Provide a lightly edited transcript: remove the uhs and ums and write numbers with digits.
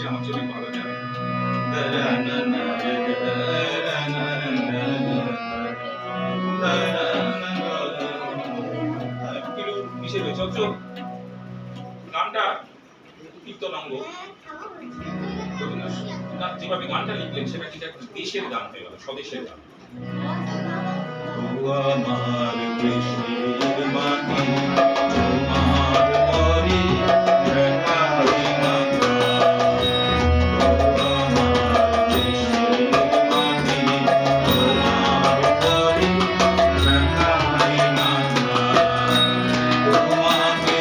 আমার চেয়ে অনেক ভালো জানে। কিন্তু কিসের হয়েছে অথচ গানটা কীর্তনাঙ্গ রবীন্দ্রনাথ যেভাবে গানটা লিখলেন সেটা কিন্তু একটা দেশের গান হয়ে গেল, স্বদেশের গান। আমার দেশের মাটি তোমার পরে দেখাই না আমার দেশের মাটি তোমার পরে দেখাই না তোমাকে